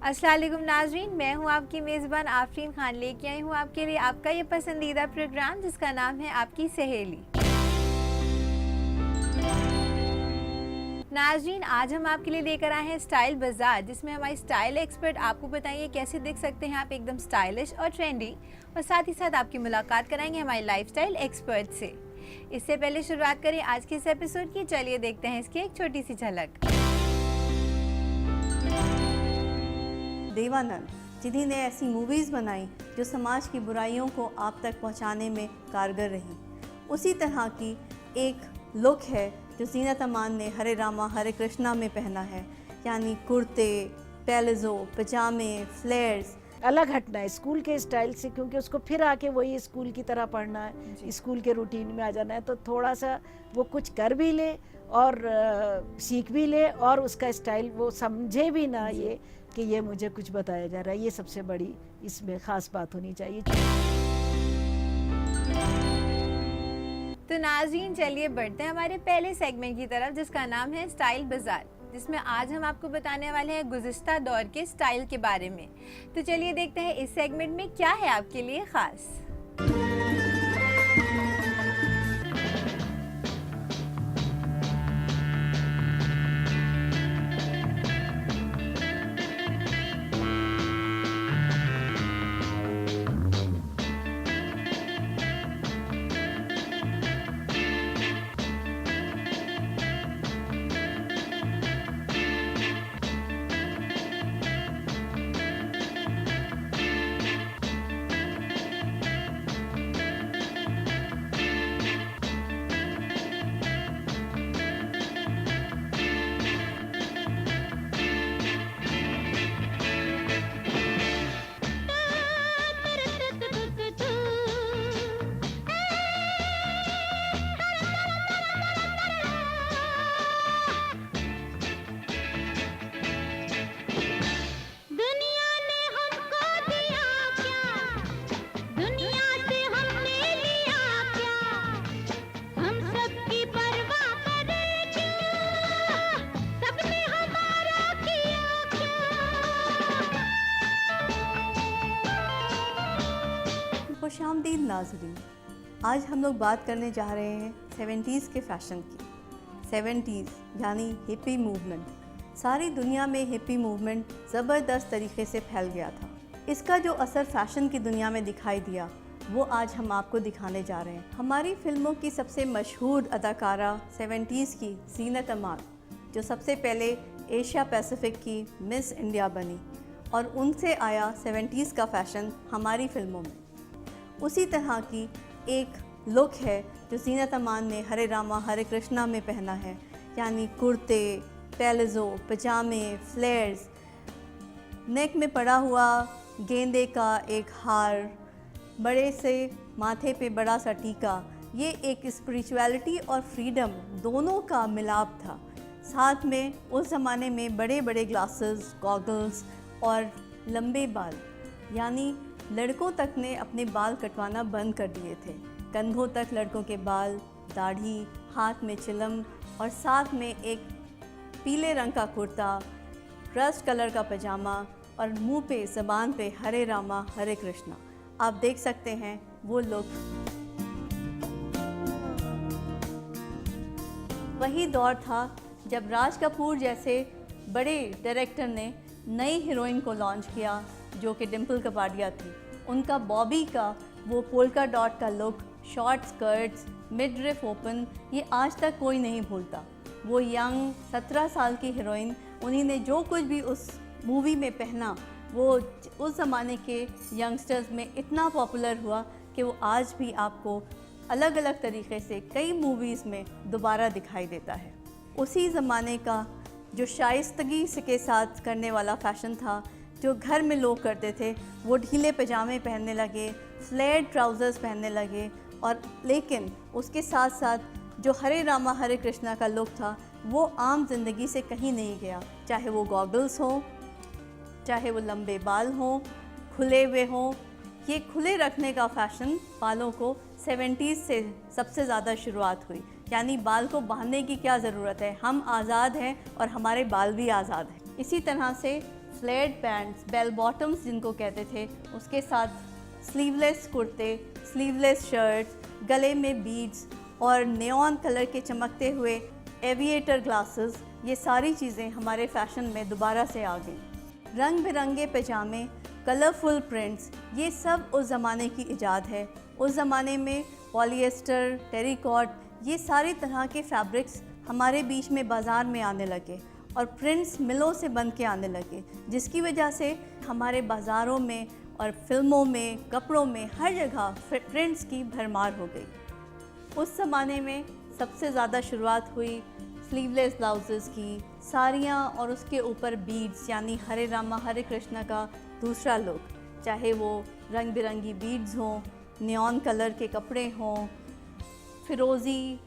अस्सलाम वालेकुम नाज़रीन, मैं हूं आपकी मेज़बान आफरीन खान, लेके आई हूं आपके लिए आपका ये पसंदीदा प्रोग्राम जिसका नाम है आपकी सहेली। नाज़रीन, आज हम आपके लिए लेकर आए हैं स्टाइल बाज़ार, जिसमें हमारी स्टाइल एक्सपर्ट आपको बताएंगे कैसे दिख सकते हैं आप एकदम स्टाइलिश और ट्रेंडी, और साथ ही साथ आपकी मुलाकात कराएंगे हमारे लाइफस्टाइल एक्सपर्ट से। इससे पहले शुरुआत करें आज के इस एपिसोड की, चलिए देखते हैं इसकी एक छोटी सी झलक। देवानंद, जिन्होंने ऐसी मूवीज़ बनाई जो समाज की बुराइयों को आप तक पहुंचाने में कारगर रही, उसी तरह की एक लुक है जो ज़ीनत अमान ने हरे रामा हरे कृष्णा में पहना है, यानी कुर्ते, पैलेजो, पजामे, फ्लेयर्स। अलग हटना है स्कूल के स्टाइल से, क्योंकि उसको फिर आके वही स्कूल की तरह पढ़ना है, स्कूल के रूटीन में आ जाना है। तो थोड़ा सा वो कुछ कर भी ले और सीख भी ले और उसका स्टाइल वो समझे भी ना ये कि ये मुझे कुछ बताया जा रहा है। ये सबसे बड़ी इसमें ख़ास बात होनी चाहिए। तो नाज़रीन, चलिए बढ़ते हैं हमारे पहले सेगमेंट की तरफ, जिसका नाम है स्टाइल बाज़ार, जिसमें आज हम आपको बताने वाले हैं गुज़िश्ता दौर के स्टाइल के बारे में। तो चलिए देखते हैं इस सेगमेंट में क्या है आपके लिए ख़ास। खुशामदीद नाज़रीन, आज हम लोग बात करने जा रहे हैं 70s के फ़ैशन की। 70s यानी हिप्पी मूवमेंट। सारी दुनिया में हिप्पी मूवमेंट ज़बरदस्त तरीके से फैल गया था। इसका जो असर फ़ैशन की दुनिया में दिखाई दिया वो आज हम आपको दिखाने जा रहे हैं। हमारी फ़िल्मों की सबसे मशहूर अदाकारा 70s की ज़ीनत अमान, जो सबसे पहले एशिया पैसिफिक की मिस इंडिया बनी, और उनसे आया 70s का फ़ैशन हमारी फ़िल्मों में। उसी तरह की एक लुक है जो ज़ीनत अमान ने हरे रामा हरे कृष्णा में पहना है, यानी कुर्ते, पैलेजो, पजामे, फ्लेयर्स, नेक में पड़ा हुआ गेंदे का एक हार, बड़े से माथे पे बड़ा सा टीका। ये एक स्पिरिचुअलिटी और फ्रीडम दोनों का मिलाप था। साथ में उस ज़माने में बड़े बड़े ग्लासेस, गॉगल्स और लंबे बाल, यानी लड़कों तक ने अपने बाल कटवाना बंद कर दिए थे। कंधों तक लड़कों के बाल, दाढ़ी, हाथ में चिलम और साथ में एक पीले रंग का कुर्ता, रस्ट कलर का पजामा और मुंह पे ज़बान पे हरे रामा हरे कृष्णा। आप देख सकते हैं वो लुक। वही दौर था जब राज कपूर जैसे बड़े डायरेक्टर ने नई हीरोइन को लॉन्च किया, जो कि डिम्पल कपाडिया थी। उनका बॉबी का वो पोल्का डॉट का लुक, शॉर्ट स्कर्ट्स, मिडरिफ ओपन, ये आज तक कोई नहीं भूलता। वो यंग 17 साल की हीरोइन, उन्हीं ने जो कुछ भी उस मूवी में पहना वो उस ज़माने के यंगस्टर्स में इतना पॉपुलर हुआ कि वो आज भी आपको अलग अलग तरीके से कई मूवीज़ में दोबारा दिखाई देता है। उसी ज़माने का जो शाइस्तगी के साथ करने वाला फ़ैशन था, जो घर में लोग करते थे, वो ढीले पजामे पहनने लगे, फ्लेयर्ड ट्राउज़र्स पहनने लगे, और लेकिन उसके साथ साथ जो हरे रामा हरे कृष्णा का लुक था वो आम जिंदगी से कहीं नहीं गया। चाहे वो गॉगल्स हों, चाहे वो लंबे बाल हों, खुले हुए हों, ये खुले रखने का फ़ैशन बालों को 70s से सबसे ज़्यादा शुरुआत हुई। यानी बाल को बांधने की क्या ज़रूरत है, हम आज़ाद हैं और हमारे बाल भी आज़ाद हैं। इसी तरह से फ्लेयर्ड पैंट्स, बेल बॉटम्स जिनको कहते थे, उसके साथ स्लीवलेस कुर्ते, स्लीवलेस शर्ट्स, गले में बीड्स और नियॉन कलर के चमकते हुए एविएटर ग्लासेस, ये सारी चीज़ें हमारे फैशन में दोबारा से आ गई। रंग बिरंगे पैजामे, कलरफुल प्रिंट्स, ये सब उस ज़माने की इजाद है। उस ज़माने में पॉलिएस्टर, टेरिकॉट, ये सारी तरह के फैब्रिक्स हमारे बीच में बाज़ार में आने लगे और प्रिंट्स मिलों से बन के आने लगे, जिसकी वजह से हमारे बाज़ारों में और फिल्मों में, कपड़ों में, हर जगह प्रिंट्स की भरमार हो गई। उस ज़माने में सबसे ज़्यादा शुरुआत हुई स्लीवलेस ब्लाउजेज़ की, साड़ियाँ और उसके ऊपर बीड्स यानी हरे रामा हरे कृष्णा का दूसरा लुक, चाहे वो रंग बिरंगी बीड्स हों, नियॉन कलर के कपड़े हों, फिरोज़ी,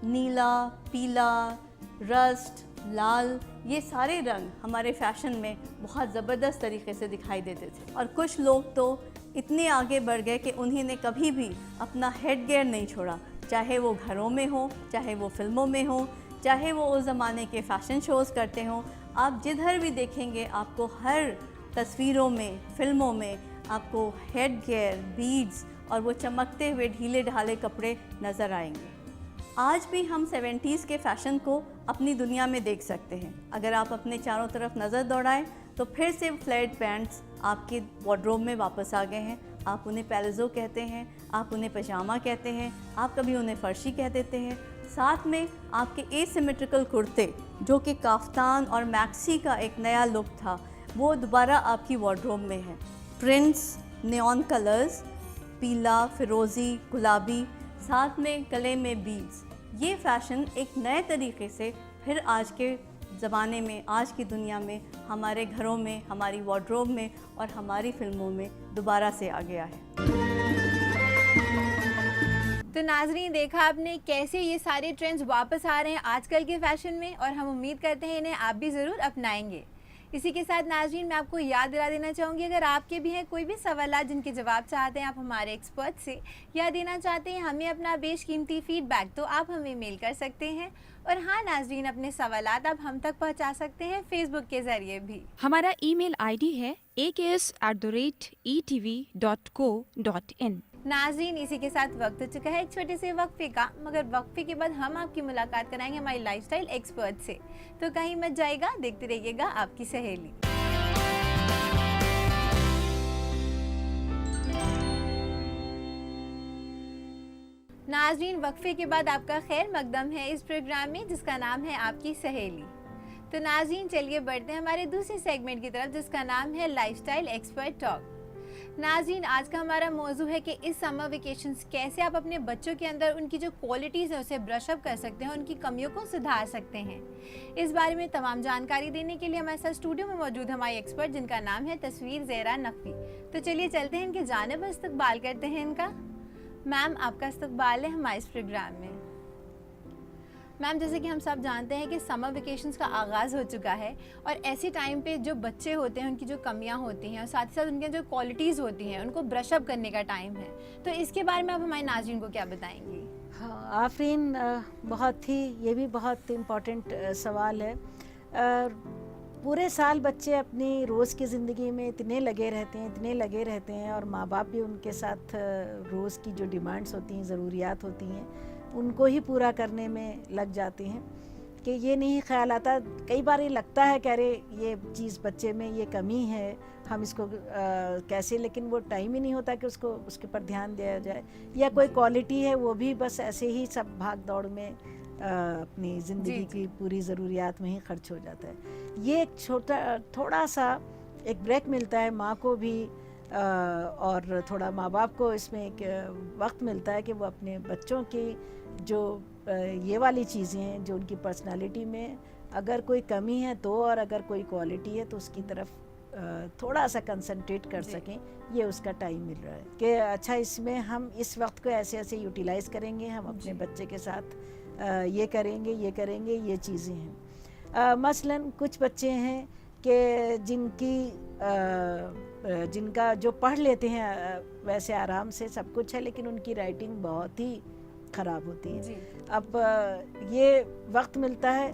नीला, पीला, रस्ट, लाल, ये सारे रंग हमारे फैशन में बहुत ज़बरदस्त तरीके से दिखाई देते थे। और कुछ लोग तो इतने आगे बढ़ गए कि उन्होंने कभी भी अपना हेड गियर नहीं छोड़ा, चाहे वो घरों में हो, चाहे वो फिल्मों में हो, चाहे वो उस ज़माने के फ़ैशन शोज़ करते हों। आप जिधर भी देखेंगे आपको हर तस्वीरों में, फिल्मों में आपको हेड गियर, बीड्स और वो चमकते हुए ढीले ढाले कपड़े नज़र आएंगे। आज भी हम 70s के फ़ैशन को अपनी दुनिया में देख सकते हैं। अगर आप अपने चारों तरफ नज़र दौड़ाएं तो फिर से फ्लेयर्ड पैंट्स आपके वार्डरोब में वापस आ गए हैं। आप उन्हें पैलेज़ो कहते हैं, आप उन्हें पजामा कहते हैं, आप कभी उन्हें फ़र्शी कह देते हैं। साथ में आपके एसिमेट्रिकल कुर्ते, जो कि काफ्तान और मैक्सी का एक नया लुक था, वो दोबारा आपकी वार्डरोब में है। प्रिंट्स, नियॉन कलर्स, पीला, फिरोज़ी, गुलाबी, साथ में गले में बीड्स, ये फ़ैशन एक नए तरीके से फिर आज के ज़माने में, आज की दुनिया में, हमारे घरों में, हमारी वार्डरोब में और हमारी फिल्मों में दोबारा से आ गया है। तो नाज़रीन, देखा आपने कैसे ये सारे ट्रेंड्स वापस आ रहे हैं आजकल के फैशन में, और हम उम्मीद करते हैं इन्हें आप भी ज़रूर अपनाएंगे। इसी के साथ नाज़रीन, मैं आपको याद दिला देना चाहूँगी, अगर आपके भी हैं कोई भी सवाल जिनके जवाब चाहते हैं आप हमारे एक्सपर्ट से, या देना चाहते हैं हमें अपना बेशकीमती फीडबैक, तो आप हमें मेल कर सकते हैं। और हाँ नाज़रीन, अपने सवालात आप हम तक पहुँचा सकते हैं फेसबुक के ज़रिए भी। हमारा ईमेल आईडी है aks@etv.co.in। नाज़रीन, इसी के साथ वक्त हो चुका है एक छोटे से वक्फे का, मगर वक्फे के बाद हम आपकी मुलाकात कराएंगे हमारी लाइफस्टाइल एक्सपर्ट से। तो कहीं मत जाइएगा, देखते रहिएगा आपकी सहेली। नाज़रीन, वक्फे के बाद आपका खैर मकदम है इस प्रोग्राम में, जिसका नाम है आपकी सहेली। तो नाज़रीन, चलिए बढ़ते हैं हमारे दूसरे सेगमेंट की तरफ, जिसका नाम है लाइफस्टाइल एक्सपर्ट टॉक। नाज़रीन, आज का हमारा मौजू है कि इस समर वेकेशंस कैसे आप अपने बच्चों के अंदर उनकी जो क्वालिटीज़ हैं उसे ब्रश अप कर सकते हैं, उनकी कमियों को सुधार सकते हैं। इस बारे में तमाम जानकारी देने के लिए हमारे साथ स्टूडियो में मौजूद हमारी एक्सपर्ट, जिनका नाम है तस्वीर ज़ेहरा नकवी। तो चलिए चलते हैं इनके जानिब इस्तकबाल करते हैं इनका। मैम, आपका इस्तकबाल है हमारे इस प्रोग्राम में। मैम, जैसे कि हम सब जानते हैं कि समर वेकेशंस का आगाज़ हो चुका है, और ऐसे टाइम पे जो बच्चे होते हैं उनकी जो कमियां होती हैं और साथ ही साथ उनके जो क्वालिटीज़ होती हैं उनको ब्रश अप करने का टाइम है। तो इसके बारे में आप हमारे नाज़रीन को क्या बताएंगी? हाँ आफरीन, बहुत ही, ये भी बहुत इम्पॉर्टेंट सवाल है। पूरे साल बच्चे अपनी रोज़ की ज़िंदगी में इतने लगे रहते हैं और माँ बाप भी उनके साथ रोज़ की जो डिमांड्स होती हैं, ज़रूरियात होती हैं, उनको ही पूरा करने में लग जाते हैं कि ये नहीं ख्याल आता। कई बार ये लगता है कि अरे ये चीज़ बच्चे में ये कमी है, हम इसको कैसे, लेकिन वो टाइम ही नहीं होता कि उसके पर ध्यान दिया जाए, या कोई क्वालिटी है वो भी बस ऐसे ही सब भाग दौड़ में अपनी ज़िंदगी की पूरी ज़रूरियात में ही खर्च हो जाता है। ये एक थोड़ा सा एक ब्रेक मिलता है माँ को भी, और थोड़ा माँ बाप को इसमें एक वक्त मिलता है कि वो अपने बच्चों की जो ये वाली चीज़ें हैं, जो उनकी पर्सनालिटी में अगर कोई कमी है तो, और अगर कोई क्वालिटी है तो उसकी तरफ थोड़ा सा कंसंट्रेट कर सकें। ये उसका टाइम मिल रहा है कि अच्छा, इसमें हम इस वक्त को ऐसे ऐसे यूटिलाइज़ करेंगे, हम अपने बच्चे के साथ ये करेंगे, ये चीज़ें हैं। मसलन कुछ बच्चे हैं कि जिनका जो पढ़ लेते हैं वैसे आराम से सब कुछ है, लेकिन उनकी राइटिंग बहुत ही ख़राब होती है। अब ये वक्त मिलता है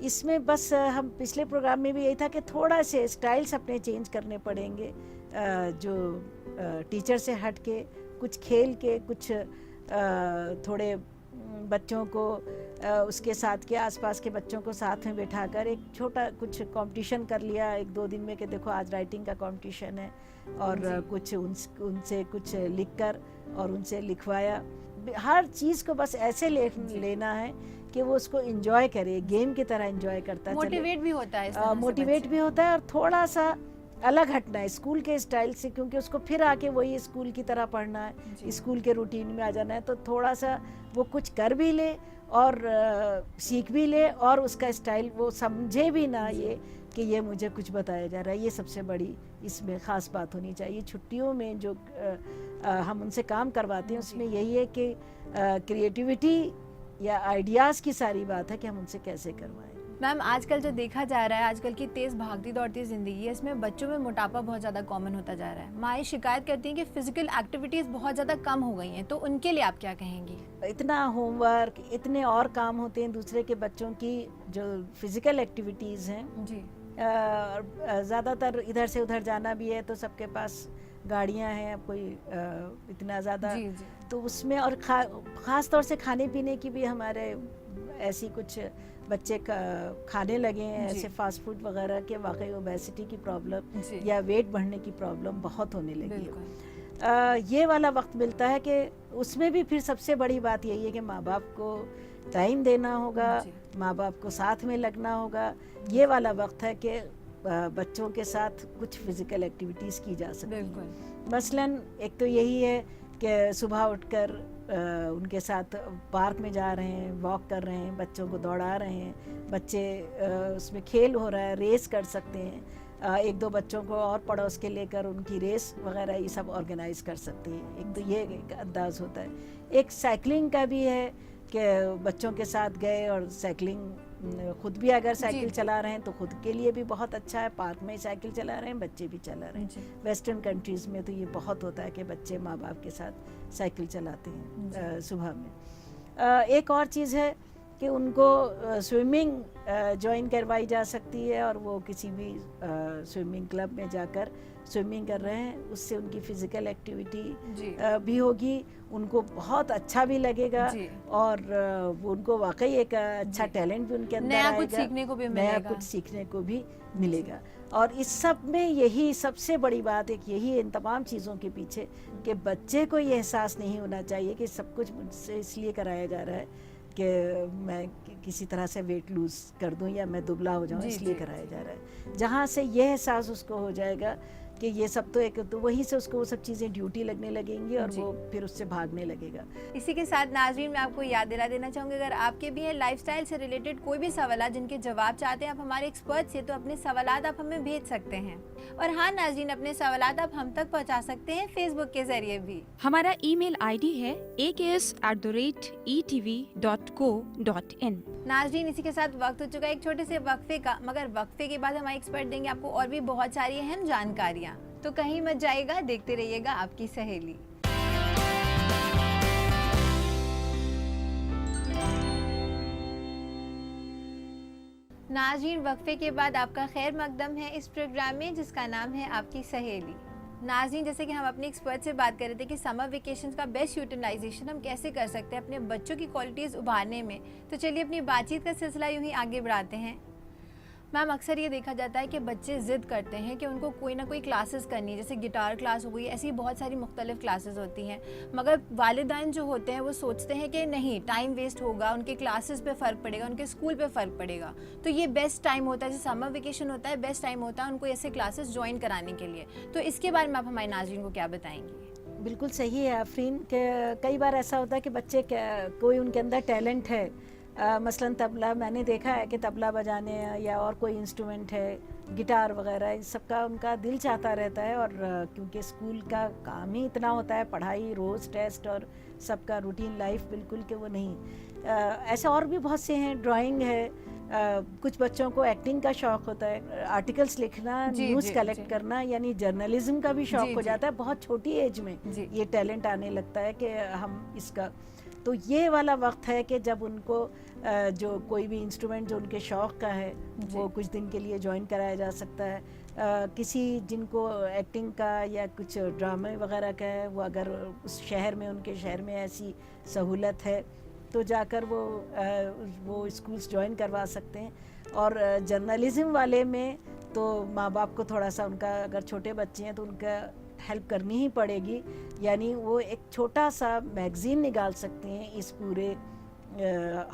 इसमें बस हम पिछले प्रोग्राम में भी यही था कि थोड़ा से स्टाइल्स अपने चेंज करने पड़ेंगे, जो टीचर से हट के, कुछ खेल के, कुछ थोड़े बच्चों को उसके साथ के आसपास के बच्चों को साथ में बिठाकर एक छोटा कुछ कंपटीशन कर लिया 1-2 दिन में कि देखो आज राइटिंग का कंपटीशन है, और कुछ उनसे कुछ लिखकर और उनसे लिखवाया। हर चीज़ को बस ऐसे लेना है कि वो उसको एंजॉय करे, गेम की तरह एंजॉय करता चले, मोटिवेट भी होता है इस तरह से मोटिवेट बच्चे। भी होता है, और थोड़ा सा अलग हटना है स्कूल के स्टाइल से, क्योंकि उसको फिर आके वही स्कूल की तरह पढ़ना है, स्कूल के रूटीन में आ जाना है। तो थोड़ा सा वो कुछ कर भी ले और सीख भी ले, और उसका स्टाइल वो समझे भी ना ये कि ये मुझे कुछ बताया जा रहा है। ये सबसे बड़ी इसमें ख़ास बात होनी चाहिए। छुट्टियों में जो हम उनसे काम करवाते हैं उसमें यही है कि क्रिएटिविटी या आइडियाज़ की सारी बात है कि हम उनसे कैसे करवाएं। मैम, आजकल जो देखा जा रहा है, आजकल की तेज़ भागती दौड़ती ज़िंदगी है, इसमें बच्चों में मोटापा बहुत ज़्यादा कॉमन होता जा रहा है। माएँ शिकायत करती हैं कि फ़िज़िकल एक्टिविटीज़ बहुत ज़्यादा कम हो गई हैं, तो उनके लिए आप क्या कहेंगी? इतना होमवर्क, इतने और काम होते हैं दूसरे के बच्चों की, जो फिज़िकल एक्टिविटीज़ हैं जी, ज़्यादातर इधर से उधर जाना भी है तो सबके पास गाड़ियां हैं, कोई इतना ज़्यादा, तो उसमें और ख़ास तौर से खाने पीने की भी हमारे ऐसी कुछ बच्चे खाने लगे हैं ऐसे फास्ट फूड वगैरह के, वाकई ओबेसिटी की प्रॉब्लम या वेट बढ़ने की प्रॉब्लम बहुत होने लगी है। ये वाला वक्त मिलता है कि उसमें भी फिर सबसे बड़ी बात यही है कि माँ बाप को टाइम देना होगा, माँ बाप को साथ में लगना होगा। ये वाला वक्त है कि बच्चों के साथ कुछ फिज़िकल एक्टिविटीज़ की जा सकती है। मसलन एक तो यही है कि सुबह उठकर उनके साथ पार्क में जा रहे हैं, वॉक कर रहे हैं, बच्चों को दौड़ा रहे हैं, बच्चे उसमें खेल हो रहा है, रेस कर सकते हैं, 1-2 बच्चों को और पड़ोस के लेकर उनकी रेस वगैरह ये सब ऑर्गेनाइज कर सकते हैं। एक तो ये एक अंदाज़ होता है। एक साइकिलिंग का भी है कि बच्चों के साथ गए और साइकिलिंग, खुद भी अगर साइकिल चला रहे हैं तो खुद के लिए भी बहुत अच्छा है, पार्क में साइकिल चला रहे हैं, बच्चे भी चला रहे हैं। वेस्टर्न कंट्रीज़ में तो ये बहुत होता है कि बच्चे माँ बाप के साथ साइकिल चलाते हैं सुबह में। एक और चीज़ है कि उनको स्विमिंग ज्वाइन करवाई जा सकती है, और वो किसी भी स्विमिंग क्लब में जाकर स्विमिंग कर रहे हैं, उससे उनकी फ़िज़िकल एक्टिविटी भी होगी, उनको बहुत अच्छा भी लगेगा, और वो उनको वाकई एक अच्छा टैलेंट भी उनके अंदर आएगा, कुछ सीखने को भी मिलेगा, नया कुछ सीखने को भी मिलेगा। और इस सब में यही सबसे बड़ी बात है, यही इन तमाम चीज़ों के पीछे कि बच्चे को ये एहसास नहीं होना चाहिए कि सब कुछ मुझसे इसलिए कराया जा रहा है कि मैं किसी तरह से वेट लूज़ कर दूं या मैं दुबला हो जाऊं, इसलिए कराया जा रहा है। जहां से ये एहसास उसको हो जाएगा कि ये सब तो एक, तो वहीं से उसको वो सब चीज़ें ड्यूटी लगने लगेंगी और वो फिर उससे भागने लगेगा। इसी के साथ नाज़रीन, मैं आपको याद दिला देना चाहूँगी, अगर आपके भी हैं लाइफस्टाइल से रिलेटेड कोई भी सवाल जिनके जवाब चाहते हैं आप हमारे एक्सपर्ट से, तो अपने सवालात आप हमें भेज सकते हैं। और हाँ नाज़रीन, अपने सवालात आप हम तक पहुँचा सकते हैं फेसबुक के जरिए भी। हमारा ईमेल आईडी है aks@etv.co.in। नाज़रीन, इसी के साथ वक्त हो चुका है एक छोटे से वक्फे का, मगर वक्फे के बाद हमारे एक्सपर्ट देंगे आपको और भी बहुत सारी अहम जानकारियाँ, तो कहीं मत जाइएगा, देखते रहिएगा आपकी सहेली। नाज़रीन, वक्फे के बाद आपका खैर मकदम है इस प्रोग्राम में जिसका नाम है आपकी सहेली। नाज़रीन, जैसे कि हम अपने एक्सपर्ट से बात कर रहे थे कि समर वेकेशन का बेस्ट यूटिलाइजेशन हम कैसे कर सकते हैं अपने बच्चों की क्वालिटीज़ उभारने में, तो चलिए अपनी बातचीत का सिलसिला यूँ ही आगे बढ़ाते हैं। मैम, अक्सर ये देखा जाता है कि बच्चे ज़िद करते हैं कि उनको कोई ना कोई क्लासेस करनी है, जैसे गिटार क्लास हो गई, ऐसी बहुत सारी मुख्तलिफ क्लासेस होती हैं, मगर वालिदैन जो होते हैं वो सोचते हैं कि नहीं, टाइम वेस्ट होगा, उनके क्लासेस पे फ़र्क पड़ेगा, उनके स्कूल पे फ़र्क पड़ेगा। तो ये बेस्ट टाइम होता है, जैसे समर वेकेशन होता है, बेस्ट टाइम होता है उनको ऐसे क्लासेस ज्वाइन कराने के लिए। तो इसके बारे में आप हमारे नाज़रीन को क्या बताएंगी? बिल्कुल सही है आफरीन, कई बार ऐसा होता है कि बच्चे कोई उनके अंदर टैलेंट है, मसलन तबला, मैंने देखा है कि तबला बजाने या और कोई इंस्ट्रूमेंट है, गिटार वगैरह, इस सब का उनका दिल चाहता रहता है, और क्योंकि स्कूल का काम ही इतना होता है, पढ़ाई, रोज़ टेस्ट और सबका रूटीन लाइफ बिल्कुल कि वो नहीं। ऐसे और भी बहुत से हैं, ड्राइंग है, कुछ बच्चों को एक्टिंग का शौक़ होता है, आर्टिकल्स लिखना, न्यूज़ कलेक्ट करना, यानी जर्नलिज्म का भी शौक़ हो जाता है, बहुत छोटी एज में ये टैलेंट आने लगता है कि हम इसका तो ये वाला वक्त है कि जब उनको जो कोई भी इंस्ट्रूमेंट जो उनके शौक़ का है वो कुछ दिन के लिए ज्वाइन कराया जा सकता है। किसी जिनको एक्टिंग का या कुछ ड्रामे वगैरह का है, वो अगर उस शहर में, उनके शहर में ऐसी सहूलत है तो जाकर वो स्कूल्स ज्वाइन करवा सकते हैं। और जर्नलिज़म वाले में तो माँ बाप को थोड़ा सा उनका, अगर छोटे बच्चे हैं तो उनका हेल्प करनी ही पड़ेगी। यानी वो एक छोटा सा मैगज़ीन निकाल सकते हैं इस पूरे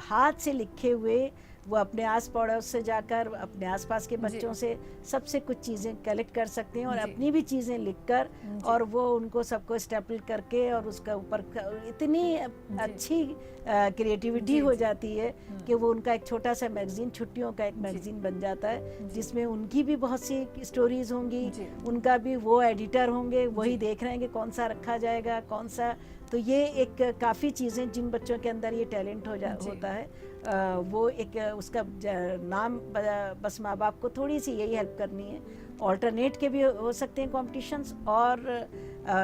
हाथ से लिखे हुए, वो अपने आस पड़ोस से जाकर अपने आसपास के बच्चों से सबसे कुछ चीज़ें कलेक्ट कर सकते हैं और अपनी भी चीज़ें लिखकर और वो उनको सबको स्टेपल करके और उसका ऊपर इतनी अच्छी क्रिएटिविटी हो जाती है कि वो उनका एक छोटा सा मैगज़ीन, छुट्टियों का एक मैगज़ीन बन जाता है जिसमें उनकी भी बहुत सी स्टोरीज़ होंगी, उनका भी वो एडिटर होंगे, वही देख रहे हैं कि कौन सा रखा जाएगा, कौन सा। तो ये एक काफ़ी चीज़ें जिन बच्चों के अंदर ये टैलेंट होता है, वो एक उसका नाम बस माँ बाप को थोड़ी सी यही हेल्प करनी है। ऑल्टरनेट के भी हो सकते हैं कॉम्पिटिशन्स और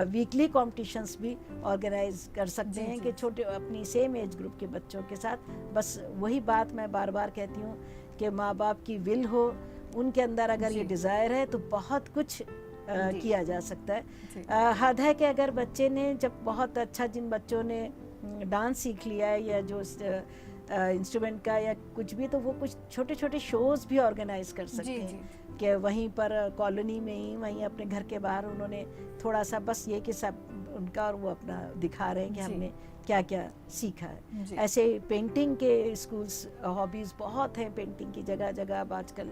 वीकली कॉम्पिटिशन्स भी ऑर्गेनाइज कर सकते हैं कि छोटे अपनी सेम एज ग्रुप के बच्चों के साथ। बस वही बात मैं बार बार कहती हूँ कि माँ बाप की विल हो, उनके अंदर अगर ये डिज़ायर है तो बहुत कुछ किया जा सकता है। हद है कि अगर बच्चे ने जब बहुत अच्छा, जिन बच्चों ने डांस सीख लिया है या जो इंस्ट्रूमेंट का या कुछ भी, तो वो कुछ छोटे छोटे शोज़ भी ऑर्गेनाइज कर सकते हैं कि वहीं पर कॉलोनी में ही, वहीं अपने घर के बाहर उन्होंने थोड़ा सा बस ये कि सब उनका और वो अपना दिखा रहे हैं कि हमने क्या क्या सीखा है। ऐसे पेंटिंग के स्कूल्स, हॉबीज़ बहुत हैं पेंटिंग की, जगह जगह अब आजकल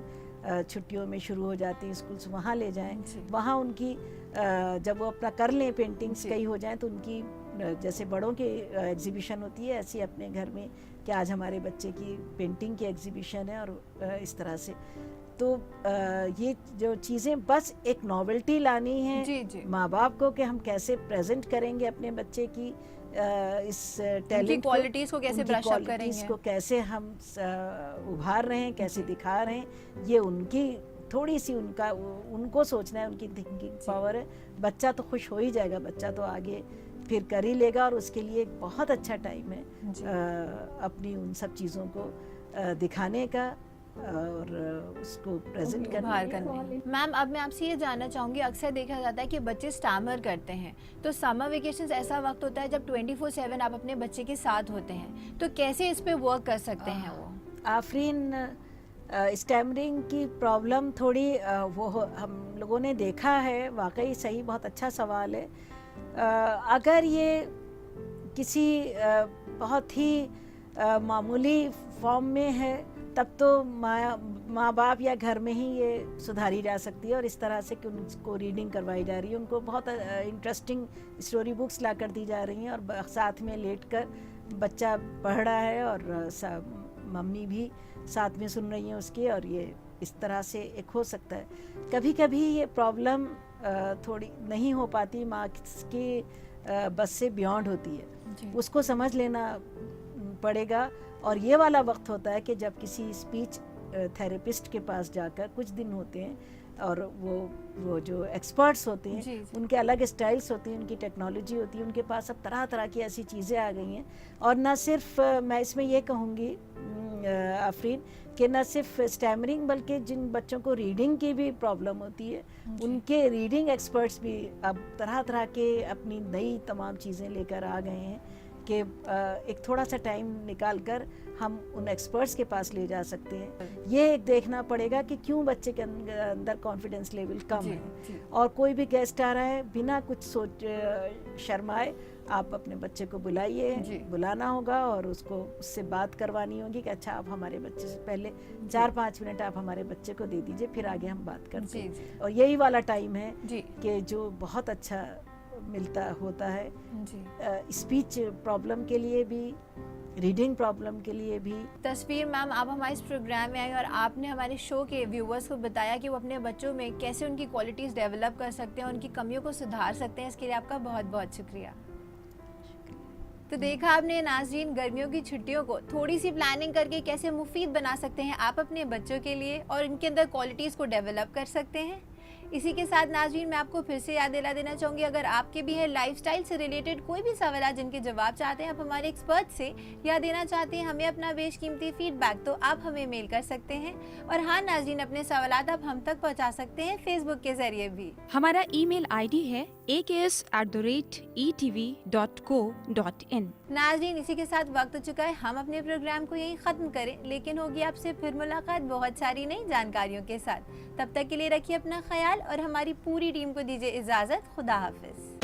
छुट्टियों में शुरू हो जाती हैं स्कूल्स, वहाँ ले जाएं, वहाँ उनकी जब वो अपना कर लें, पेंटिंग्स कई हो जाएं तो उनकी जैसे बड़ों की एग्जीबिशन होती है ऐसी अपने घर में कि आज हमारे बच्चे की पेंटिंग की एग्जीबिशन है और इस तरह से। तो ये जो चीज़ें बस एक नॉवेल्टी लानी है माँ बाप को कि हम कैसे प्रेजेंट करेंगे अपने बच्चे की इस टैलेंट क्वालिटीज़ को, कैसे ब्रश अप करेंगे, इसको कैसे हम उभार रहे हैं, कैसे दिखा रहे हैं, ये उनकी थोड़ी सी उनको सोचना है, उनकी थिंकिंग पावर है। बच्चा तो खुश हो ही जाएगा, बच्चा तो आगे फिर कर ही लेगा और उसके लिए एक बहुत अच्छा टाइम है अपनी उन सब चीज़ों को दिखाने का और उसको प्रेजेंट करने। मैम, अब मैं आपसे ये जानना चाहूँगी, अक्सर देखा जाता है कि बच्चे स्टैमर करते हैं, तो समर वेकेशंस ऐसा वक्त होता है जब 24/7 आप अपने बच्चे के साथ होते हैं, तो कैसे इस पे वर्क कर सकते हैं वो? आफरीन, स्टैमरिंग की प्रॉब्लम थोड़ी वो हम लोगों ने देखा है, वाकई सही, बहुत अच्छा सवाल है। अगर ये किसी बहुत ही मामूली फॉर्म में है तब तो माँ बाप या घर में ही ये सुधारी जा सकती है और इस तरह से कि उनको रीडिंग करवाई जा रही है, उनको बहुत इंटरेस्टिंग स्टोरी बुक्स ला कर दी जा रही हैं और साथ में लेट कर बच्चा पढ़ रहा है और मम्मी भी साथ में सुन रही हैं उसकी, और ये इस तरह से एक हो सकता है। कभी कभी ये प्रॉब्लम थोड़ी नहीं हो पाती, माँ की बस से बियॉन्ड होती है, उसको समझ लेना पड़ेगा। और ये वाला वक्त होता है कि जब किसी स्पीच थेरेपिस्ट के पास जाकर कुछ दिन होते हैं और वो जो एक्सपर्ट्स होते हैं उनके अलग स्टाइल्स होती हैं, उनकी टेक्नोलॉजी होती है, उनके पास अब तरह तरह की ऐसी चीज़ें आ गई हैं। और न सिर्फ मैं इसमें ये कहूँगी आफरीन कि न सिर्फ स्टैमरिंग बल्कि जिन बच्चों को रीडिंग की भी प्रॉब्लम होती है उनके रीडिंग एक्सपर्ट्स भी अब तरह तरह के अपनी नई तमाम चीज़ें लेकर आ गए हैं कि एक थोड़ा सा टाइम निकाल कर हम उन एक्सपर्ट्स के पास ले जा सकते हैं। ये एक देखना पड़ेगा कि क्यों बच्चे के अंदर कॉन्फिडेंस लेवल कम है और कोई भी गेस्ट आ रहा है, बिना कुछ सोच शर्माए आप अपने बच्चे को बुलाइए, बुलाना होगा और उससे बात करवानी होगी कि अच्छा आप हमारे बच्चे से पहले 4-5 मिनट आप हमारे बच्चे को दे दीजिए, फिर आगे हम बात करते हैं। और यही वाला टाइम है कि जो बहुत अच्छा मिलता होता है स्पीच प्रॉब्लम के लिए भी, रीडिंग प्रॉब्लम के लिए भी। तस्वीर मैम, आप हमारे इस प्रोग्राम में आई और आपने हमारे शो के व्यूवर्स को बताया कि वो अपने बच्चों में कैसे उनकी क्वालिटीज़ डेवलप कर सकते हैं, उनकी कमियों को सुधार सकते हैं। इसके लिए आपका बहुत बहुत शुक्रिया। तो देखा आपने नाज़रीन, गर्मियों की छुट्टियों को थोड़ी सी प्लानिंग करके कैसे मुफीद बना सकते हैं आप अपने बच्चों के लिए और इनके अंदर क्वालिटीज़ को डेवलप कर सकते हैं। इसी के साथ नाज़रीन मैं आपको फिर से याद दिला देना चाहूँगी, अगर आपके भी है लाइफस्टाइल से रिलेटेड कोई भी सवाल जिनके जवाब चाहते हैं आप हमारे एक्सपर्ट से या देना चाहते हैं हमें अपना बेशकीमती फीडबैक, तो आप हमें मेल कर सकते हैं। और हाँ नाज़रीन, अपने सवालात आप हम तक पहुँचा सकते हैं फेसबुक के जरिए भी। हमारा ईमेल आईडी है aks@etv.co.in। नाज़रीन इसी के साथ वक्त हो चुका है हम अपने प्रोग्राम को यहीं ख़त्म करें, लेकिन होगी आपसे फिर मुलाकात बहुत सारी नई जानकारियों के साथ। तब तक के लिए रखिए अपना ख्याल और हमारी पूरी टीम को दीजिए इजाज़त। खुदा हाफिज़।